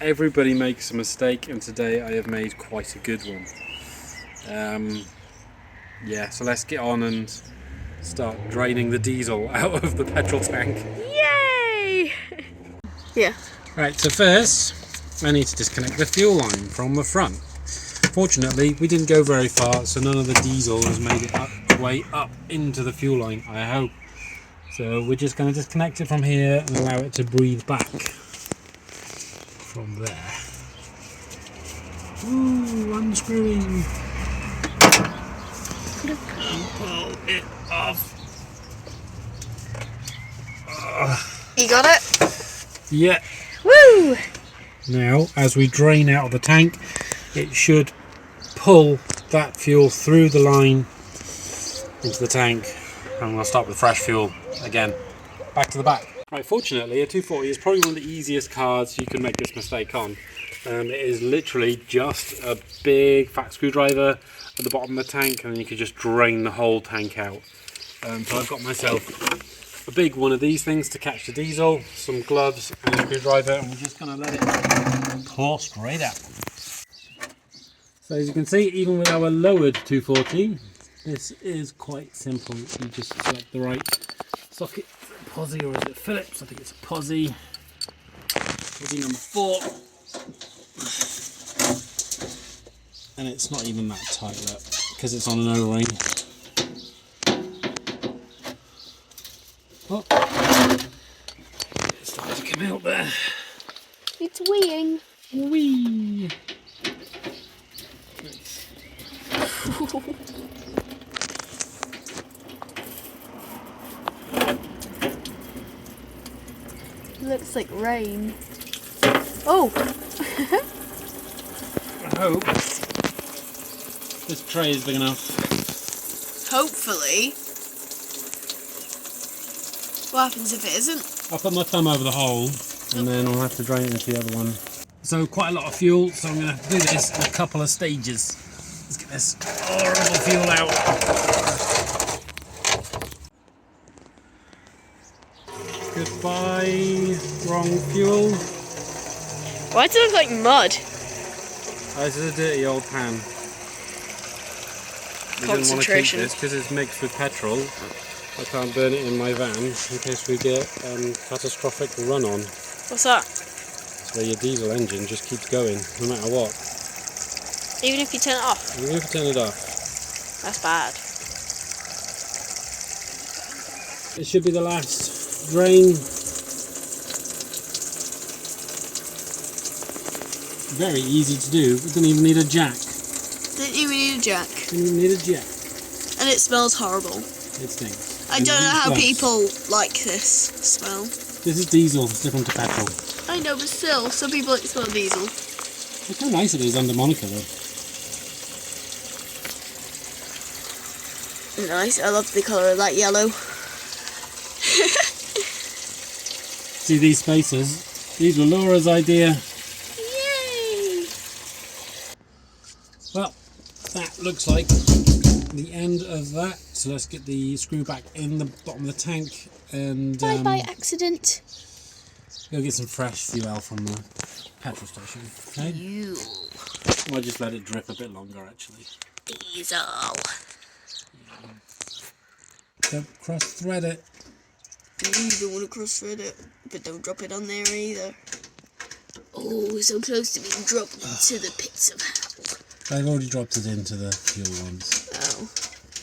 everybody makes a mistake, and today I have made quite a good one. Yeah, so let's get on and start draining the diesel out of the petrol tank. Yay! Yeah. Right, so first I need to disconnect the fuel line from the front. Fortunately, we didn't go very far, so none of the diesel has made it way up into the fuel line, I hope. So we're just going to disconnect it from here and allow it to breathe back from there. Ooh, unscrewing. Pull it off. You got it? Yeah. Woo! Now, as we drain out of the tank, it should pull that fuel through the line into the tank. I'm going to start with fresh fuel again. Back to the back. Right, fortunately, a 240 is probably one of the easiest cars you can make this mistake on. It is literally just a big fat screwdriver at the bottom of the tank, and then you can just drain the whole tank out. So I've got myself a big one of these things to catch the diesel, some gloves and a screwdriver, and we're just going to let it pour straight out. So as you can see, even with our lowered 240, this is quite simple. You just select the right socket, posi, or is it Phillips? I think it's a posi. Posi number 4. And it's not even that tight, look, because it's on an O-ring. Oh, it's starting to come out there. It's weeing. Whee! Looks like rain. Oh! I hope this tray is big enough. Hopefully. What happens if it isn't? I'll put my thumb over the hole and then I'll have to drain it into the other one. So quite a lot of fuel, so I'm going to do this in a couple of stages. Let's get this horrible fuel out. Goodbye, wrong fuel. Why does it look like mud? This is a dirty old pan. We didn't want to keep this because it's mixed with petrol. I can't burn it in my van in case we get catastrophic run-on. What's that? It's where your diesel engine just keeps going, no matter what. Even if you turn it off? Even if you turn it off. That's bad. It should be the last drain. Very easy to do. We don't even need a jack. Didn't even need a jack. Didn't even need a jack. And it smells horrible. It stinks. I don't know how people like this smell. This is diesel, it's different to petrol. I know, but still, some people like the smell of diesel. Look how nice it is under Monica though. Nice, I love the colour of that yellow. See these spacers? These were Laura's idea. Yay! Well, that looks like the end of that. So let's get the screw back in the bottom of the tank and Bye accident. go get some fresh fuel from the petrol station. Okay? I might just let it drip a bit longer actually. Diesel. Don't cross thread it. You don't want to cross thread it, but don't drop it on there either. Oh, so close to being dropped into the pits of hell. I've already dropped it into the fuel ones. Oh.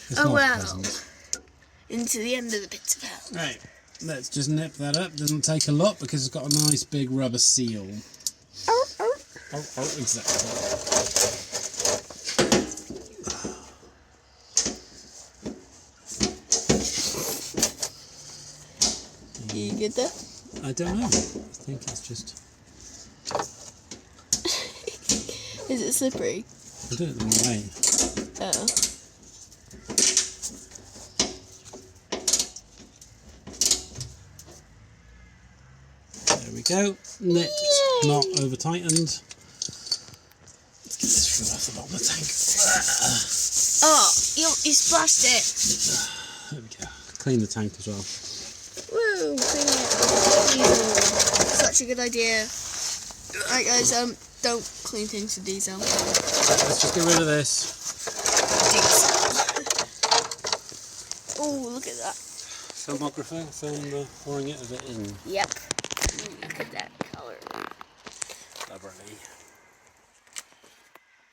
It's Oh not wow. pleasant. Into the end of the pits of hell. Right, let's just nip that up. Doesn't take a lot because it's got a nice big rubber seal. Oh, oh. Oh, exactly. You get that? I don't know. I think it's just... Is it slippery? I did it the wrong way. Oh. There we go. Nipped, Yay. not over tightened. Let's get this through off the bottom of the tank. Oh, you splashed it. There we go. Clean the tank as well. Woo, clean it. Such a good idea. Right guys, don't clean things with diesel. Let's just get rid of this. Diesel. Oh, look at that. Filmographer, film the pouring it of it in. Yep. Look at that colour. Lovely.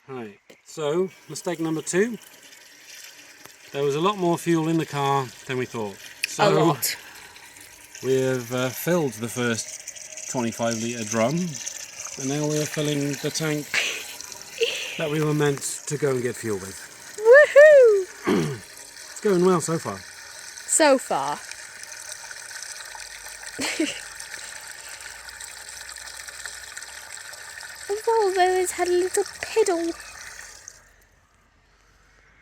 Right, so mistake number 2. There was a lot more fuel in the car than we thought. So A lot. We have filled the first 25 litre drum, and now we're filling the tank that we were meant to go and get fuel with. Woohoo! It's going well so far. So far. The Volvo has had a little pedal.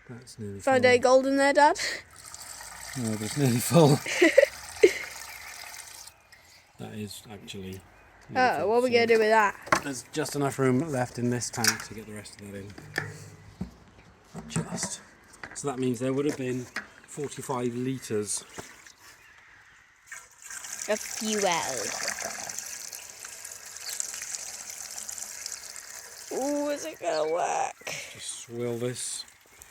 That's nearly Found full. a gold in there, Dad? No, but it's nearly full. That is actually nearly full, What are we going to do with that? There's just enough room left in this tank to get the rest of that in. Just. So that means there would have been 45 litres. Of fuel. Ooh, is it going to work? Just swirl this.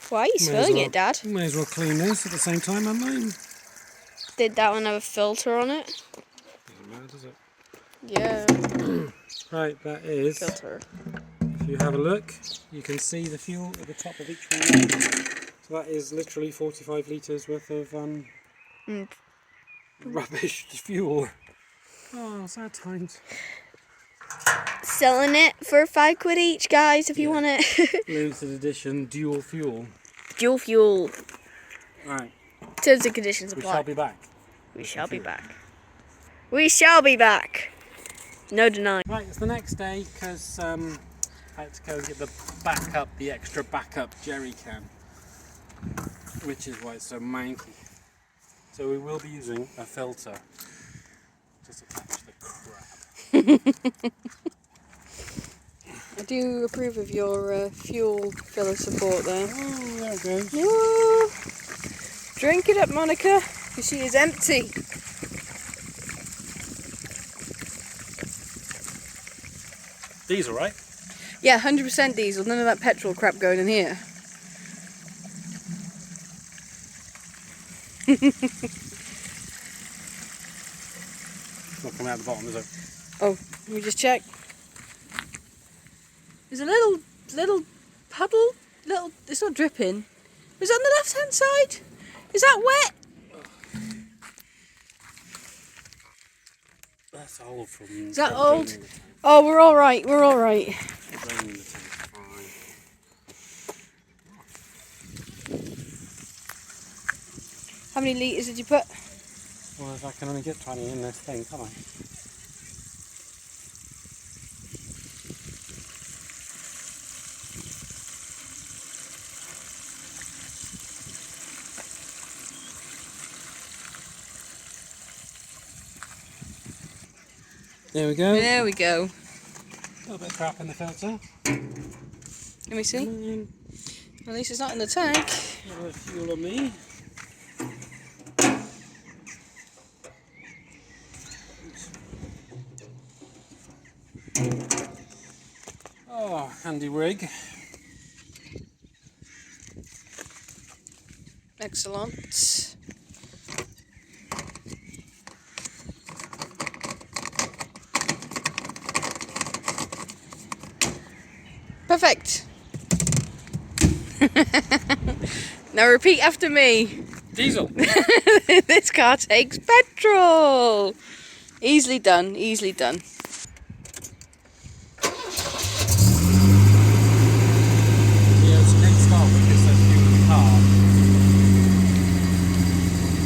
Why are you swirling it, Dad? May as well clean this at the same time, haven't I? Did that one have a filter on it? Doesn't matter, does it? Yeah. Right, that is. Filter. If you have a look, you can see the fuel at the top of each one. So that is literally 45 litres worth of rubbish fuel. Oh, sad times. Selling it for £5 each, guys, if you want it. Limited edition dual fuel. Dual fuel. Right. Terms and conditions We apply. shall be back. We shall be back. We shall be back. No denying. Right, it's the next day because I had to go and get the extra backup jerry can, which is why it's so manky. So we will be using a filter just to catch the crap. I do approve of your fuel filler support there. Oh, there it goes. Woo! Drink it up, Monica, because she is empty. Diesel, right? Yeah, 100% diesel. None of that petrol crap going in here. It's not coming out the bottom, is it? Oh, let me just check. There's a little puddle. It's not dripping. Is it on the left-hand side? Is that wet? That's old from. Is that old? Oh, we're all right. We're all right. How many litres did you put? Well, if I can only get 20 in this thing, can't I? There we go. There we go. A little bit of crap in the filter. Let me see. At least it's not in the tank. A little bit of fuel on me. Oh, handy rig. Excellent. Perfect. Now repeat after me. Diesel. This car takes petrol. Easily done, easily done.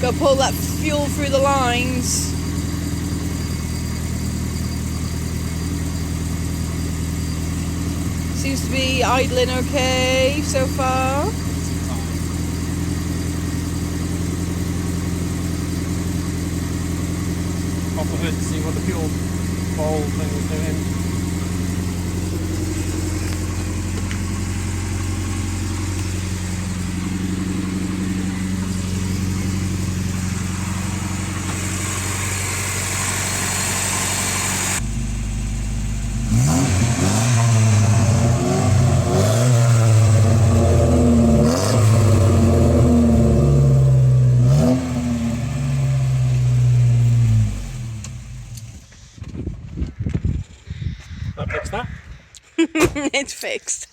Gotta pull that fuel through the lines. Seems to be idling okay so far. Pop the hood to see what the fuel bowl thing was doing. It's fixed.